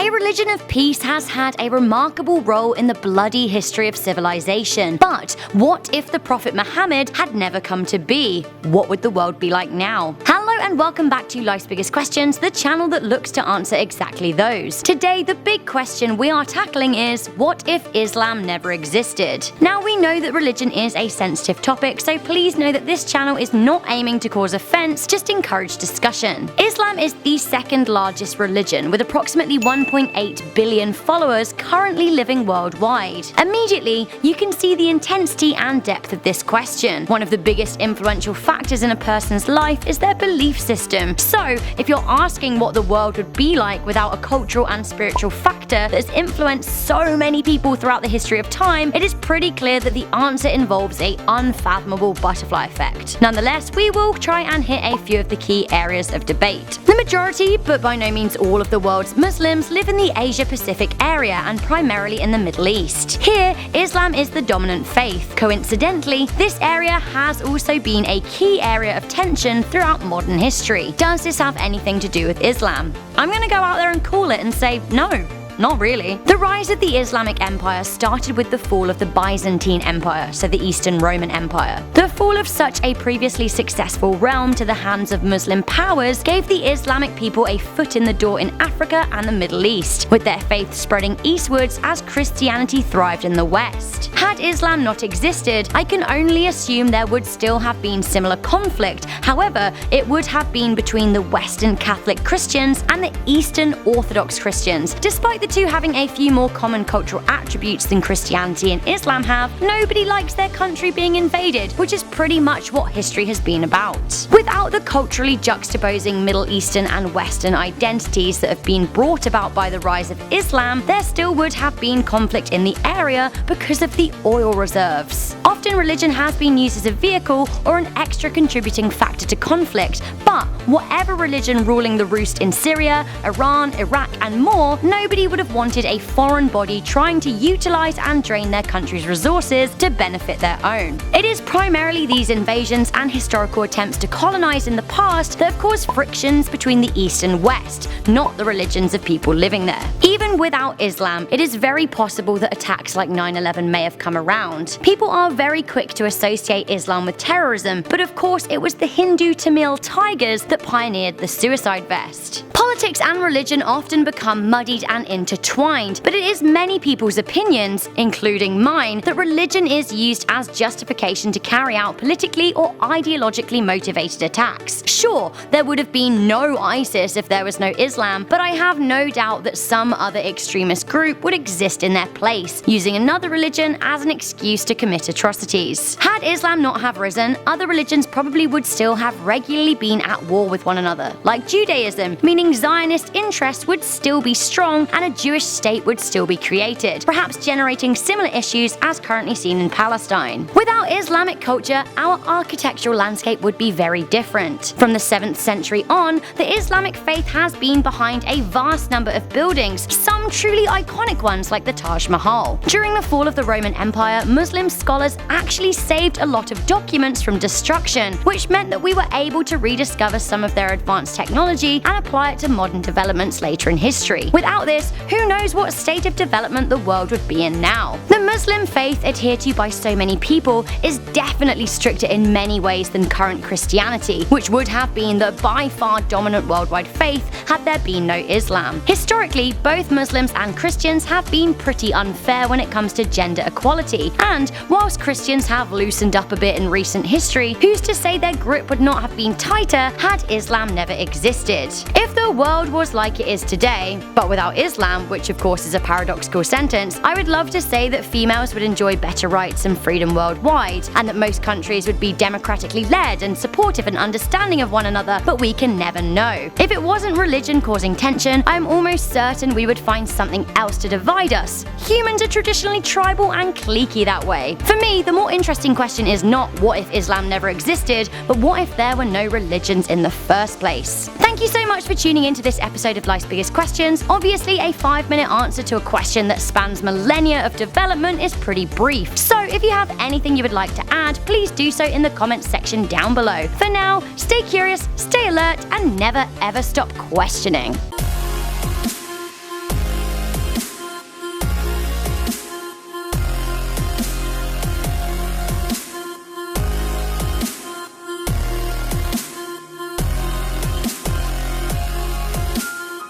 A religion of peace has had a remarkable role in the bloody history of civilization. But what if the Prophet Muhammad had never come to be? What would the world be like now? Hello and welcome back to Life's Biggest Questions, the channel that looks to answer exactly those. Today, the big question we are tackling is, what if Islam never existed? Now, we know that religion is a sensitive topic, so please know that this channel is not aiming to cause offense, just encourage discussion. Islam is the second largest religion, with approximately 1.8 billion followers currently living worldwide. Immediately, you can see the intensity and depth of this question. One of the biggest influential factors in a person's life is their belief system. So, if you're asking what the world would be like without a cultural and spiritual factor that has influenced so many people throughout the history of time, it is pretty clear that the answer involves an unfathomable butterfly effect. Nonetheless, we will try and hit a few of the key areas of debate. The majority, but by no means all of the world's Muslims live in the Asia-Pacific area and primarily in the Middle East. Here, Islam is the dominant faith. Coincidentally, this area has also been a key area of tension throughout modern history. Does this have anything to do with Islam? I'm gonna go out there and call it and say no. Not really. The rise of the Islamic Empire started with the fall of the Byzantine Empire, so the Eastern Roman Empire. The fall of such a previously successful realm to the hands of Muslim powers gave the Islamic people a foot in the door in Africa and the Middle East, with their faith spreading eastwards as Christianity thrived in the West. Had Islam not existed, I can only assume there would still have been similar conflict. However, it would have been between the Western Catholic Christians and the Eastern Orthodox Christians. Despite the two having a few more common cultural attributes than Christianity and Islam have, nobody likes their country being invaded, which is pretty much what history has been about. Without the culturally juxtaposing Middle Eastern and Western identities that have been brought about by the rise of Islam, there still would have been conflict in the area because of the oil reserves. Often religion has been used as a vehicle or an extra contributing factor to conflict, but whatever religion ruling the roost in Syria, Iran, Iraq, and more, nobody would have wanted a foreign body trying to utilize and drain their country's resources to benefit their own. It is primarily these invasions and historical attempts to colonize in the past that have caused frictions between the East and West, not the religions of people living there. Even without Islam, it is very possible that attacks like 9/11 may have come around. People are very quick to associate Islam with terrorism, but of course it was the Hindu Tamil tigers that pioneered the suicide vest. Politics and religion often become muddied and intertwined, but it is many people's opinions, including mine, that religion is used as justification to carry out politically or ideologically motivated attacks. Sure, there would have been no ISIS if there was no Islam, but I have no doubt that some other extremist group would exist in their place, using another religion as an excuse to commit atrocities. Had Islam not have risen, other religions probably would still have regularly been at war with one another, like Judaism, meaning Zionist interests would still be strong and a Jewish state would still be created, perhaps generating similar issues as currently seen in Palestine. Without Islamic culture, our architectural landscape would be very different. From the 7th century on, the Islamic faith has been behind a vast number of buildings, some truly iconic ones like the Taj Mahal. During the fall of the Roman Empire, Muslim scholars actually saved a lot of documents from destruction, which meant that we were able to rediscover some of their advanced technology and apply it to modern developments later in history. Without this, who knows what state of development the world would be in now. The Muslim faith adhered to by so many people is definitely stricter in many ways than current Christianity, which would have been the by far dominant worldwide faith had there been no Islam. Historically, both Muslims and Christians have been pretty unfair when it comes to gender equality, and whilst Christians have loosened up a bit in recent history, who's to say their grip would not have been tighter had Islam never existed? If the world was like it is today, but without Islam, which of course is a paradoxical sentence, I would love to say that females would enjoy better rights and freedom worldwide, and that most countries would be democratically led and supportive and understanding of one another, but we can never know. If it wasn't religion causing tension, I am almost certain we would find something else to divide us. Humans are traditionally tribal and cliquey that way. For me, the more interesting question is not what if Islam never existed, but what if there were no religions in the first place? Thank you so much for tuning into this episode of Life's Biggest Questions. Obviously, a 5-minute answer to a question that spans millennia of development is pretty brief. So if you have anything you would like to add, please do so in the comments section down below. For now, stay curious, stay alert, and never ever stop questioning.